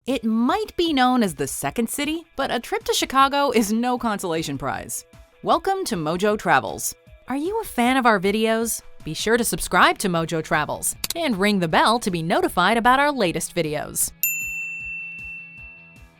It might be known as the second city, but a trip to Chicago is no consolation prize. Welcome to MojoTravels. Are you a fan of our videos? Be sure to subscribe to MojoTravels and ring the bell to be notified about our latest videos.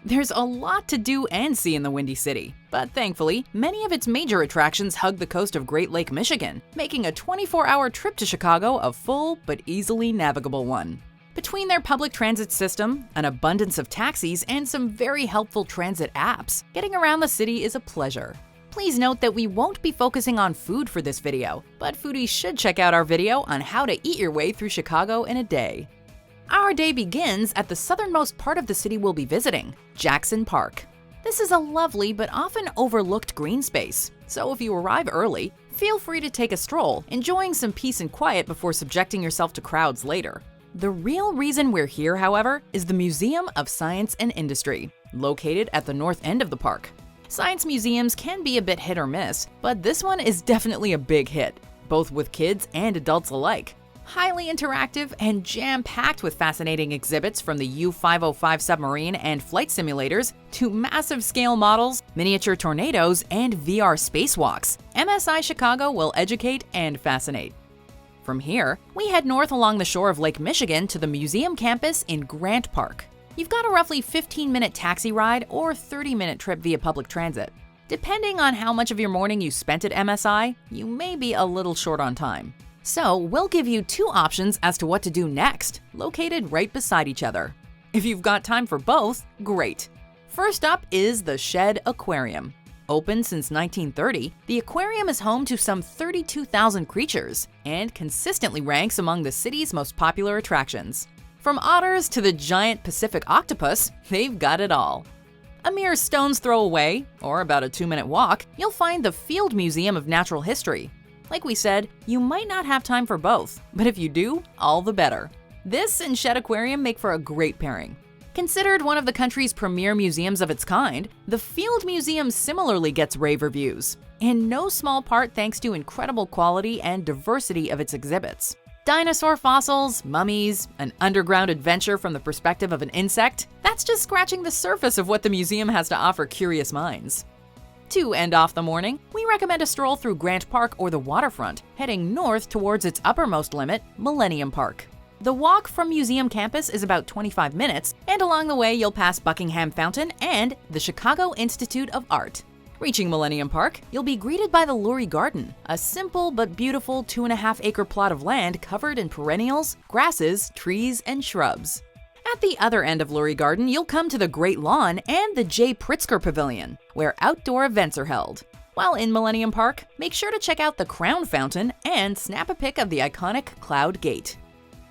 There's a lot to do and see in the Windy City, but thankfully, many of its major attractions hug the coast of Great Lake, Michigan, making a 24-hour trip to Chicago a full but easily navigable one. Between their public transit system, an abundance of taxis, and some very helpful transit apps, getting around the city is a pleasure. Please note that we won't be focusing on food for this video, but foodies should check out our video on how to eat your way through Chicago in a day. Our day begins at the southernmost part of the city we'll be visiting, Jackson Park. This is a lovely but often overlooked green space, so if you arrive early, feel free to take a stroll, enjoying some peace and quiet before subjecting yourself to crowds later. The real reason we're here, however, is the Museum of Science and Industry, located at the north end of the park. Science museums can be a bit hit or miss, but this one is definitely a big hit, both with kids and adults alike. Highly interactive and jam-packed with fascinating exhibits from the U-505 submarine and flight simulators to massive scale models, miniature tornadoes, and VR spacewalks, MSI Chicago will educate and fascinate. From here, we head north along the shore of Lake Michigan to the museum campus in Grant Park. You've got a roughly 15-minute taxi ride or 30-minute trip via public transit. Depending on how much of your morning you spent at MSI, you may be a little short on time. So we'll give you two options as to what to do next, located right beside each other. If you've got time for both, great. First up is the Shed Aquarium. Open since 1930, the aquarium is home to some 32,000 creatures and consistently ranks among the city's most popular attractions. From otters to the giant Pacific octopus, they've got it all. A mere stone's throw away, or about a 2-minute walk, you'll find the Field Museum of Natural History. Like we said, you might not have time for both, but if you do, all the better. This and Shed Aquarium make for a great pairing. Considered one of the country's premier museums of its kind, the Field Museum similarly gets rave reviews, in no small part thanks to incredible quality and diversity of its exhibits. Dinosaur fossils, mummies, an underground adventure from the perspective of an insect, that's just scratching the surface of what the museum has to offer curious minds. To end off the morning, we recommend a stroll through Grant Park or the waterfront, heading north towards its uppermost limit, Millennium Park. The walk from museum campus is about 25 minutes, and along the way you'll pass Buckingham Fountain and the Chicago Institute of Art. Reaching Millennium Park, you'll be greeted by the Lurie Garden, a simple but beautiful 2.5-acre plot of land covered in perennials, grasses, trees, and shrubs. At the other end of Lurie Garden, you'll come to the Great Lawn and the J. Pritzker Pavilion, where outdoor events are held. While in Millennium Park, make sure to check out the Crown Fountain and snap a pic of the iconic Cloud Gate.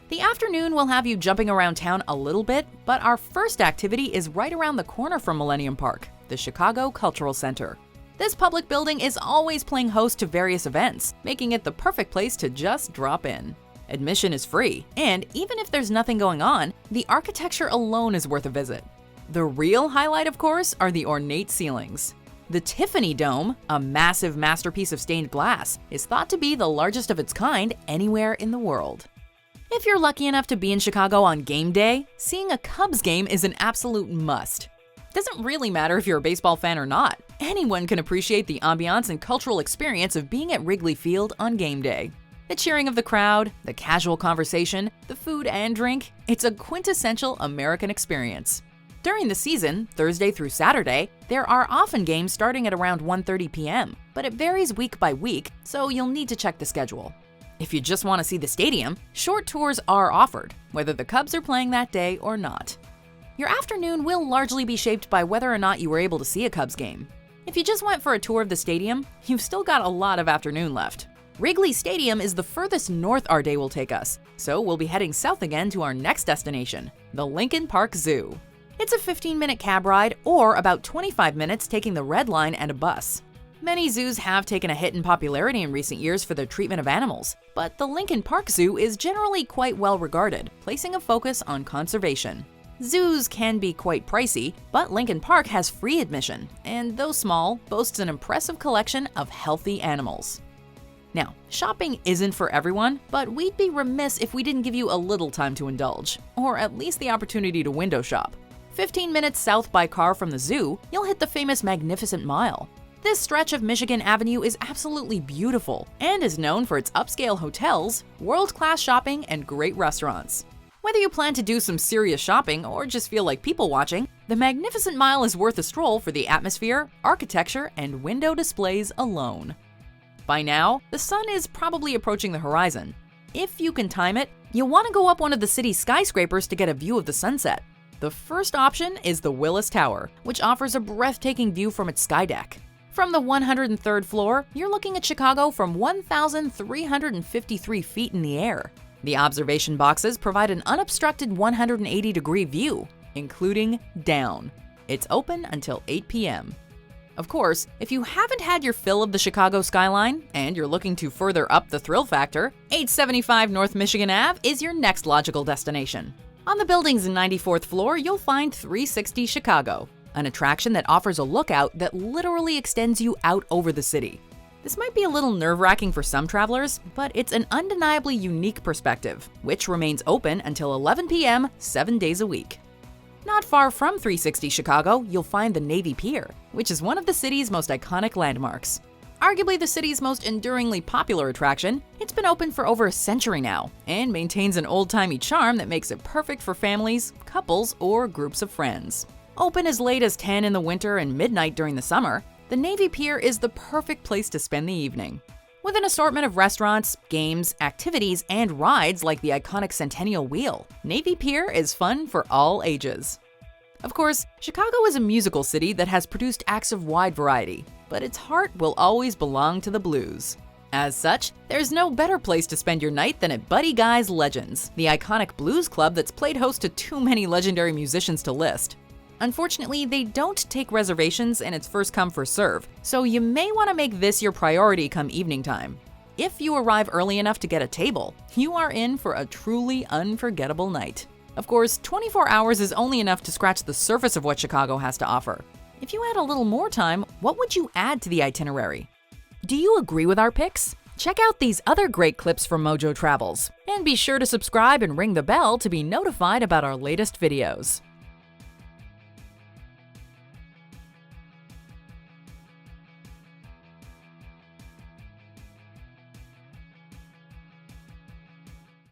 The afternoon will have you jumping around town a little bit, but our first activity is right around the corner from Millennium Park, the Chicago Cultural Center. This public building is always playing host to various events, making it the perfect place to just drop in. Admission is free, and even if there's nothing going on, the architecture alone is worth a visit. The real highlight, of course, are the ornate ceilings. The Tiffany Dome, a massive masterpiece of stained glass, is thought to be the largest of its kind anywhere in the world. If you're lucky enough to be in Chicago on game day, seeing a Cubs game is an absolute must. Doesn't really matter if you're a baseball fan or not. Anyone can appreciate the ambiance and cultural experience of being at Wrigley Field on game day. The cheering of the crowd, the casual conversation, the food and drink, it's a quintessential American experience. During the season, Thursday through Saturday, there are often games starting at around 1:30 p.m., but it varies week by week, so you'll need to check the schedule. If you just want to see the stadium, short tours are offered, whether the Cubs are playing that day or not. Your afternoon will largely be shaped by whether or not you were able to see a Cubs game. If you just went for a tour of the stadium, you've still got a lot of afternoon left. Wrigley Stadium is the furthest north our day will take us, so we'll be heading south again to our next destination, the Lincoln Park Zoo. It's a 15-minute cab ride or about 25 minutes taking the Red Line and a bus. Many zoos have taken a hit in popularity in recent years for their treatment of animals, but the Lincoln Park Zoo is generally quite well regarded, placing a focus on conservation. Zoos can be quite pricey, but Lincoln Park has free admission, and though small, boasts an impressive collection of healthy animals. Now, shopping isn't for everyone, but we'd be remiss if we didn't give you a little time to indulge, or at least the opportunity to window shop. 15 minutes south by car from the zoo, you'll hit the famous Magnificent Mile. This stretch of Michigan Avenue is absolutely beautiful and is known for its upscale hotels, world-class shopping, and great restaurants. Whether you plan to do some serious shopping or just feel like people watching, the Magnificent Mile is worth a stroll for the atmosphere, architecture, and window displays alone. By now, the sun is probably approaching the horizon. If you can time it, you'll want to go up one of the city's skyscrapers to get a view of the sunset. The first option is the Willis Tower, which offers a breathtaking view from its sky deck. From the 103rd floor, you're looking at Chicago from 1,353 feet in the air. The observation boxes provide an unobstructed 180-degree view, including down. It's open until 8 p.m. Of course, if you haven't had your fill of the Chicago skyline and you're looking to further up the thrill factor, 875 North Michigan Ave is your next logical destination. On the building's 94th floor, you'll find 360 Chicago, an attraction that offers a lookout that literally extends you out over the city. This might be a little nerve-wracking for some travelers, but it's an undeniably unique perspective, which remains open until 11 p.m. 7 days a week. Not far from 360 Chicago, you'll find the Navy Pier, which is one of the city's most iconic landmarks. Arguably the city's most enduringly popular attraction, it's been open for over a century now and maintains an old-timey charm that makes it perfect for families, couples, or groups of friends. Open as late as 10 in the winter and midnight during the summer, the Navy Pier is the perfect place to spend the evening. With an assortment of restaurants, games, activities, and rides like the iconic Centennial Wheel, Navy Pier is fun for all ages. Of course, Chicago is a musical city that has produced acts of wide variety, but its heart will always belong to the blues. As such, there's no better place to spend your night than at Buddy Guy's Legends, the iconic blues club that's played host to too many legendary musicians to list. Unfortunately, they don't take reservations and it's first come first serve, so you may want to make this your priority come evening time. If you arrive early enough to get a table, you are in for a truly unforgettable night. Of course, 24 hours is only enough to scratch the surface of what Chicago has to offer. If you had a little more time, what would you add to the itinerary? Do you agree with our picks? Check out these other great clips from MojoTravels, and be sure to subscribe and ring the bell to be notified about our latest videos.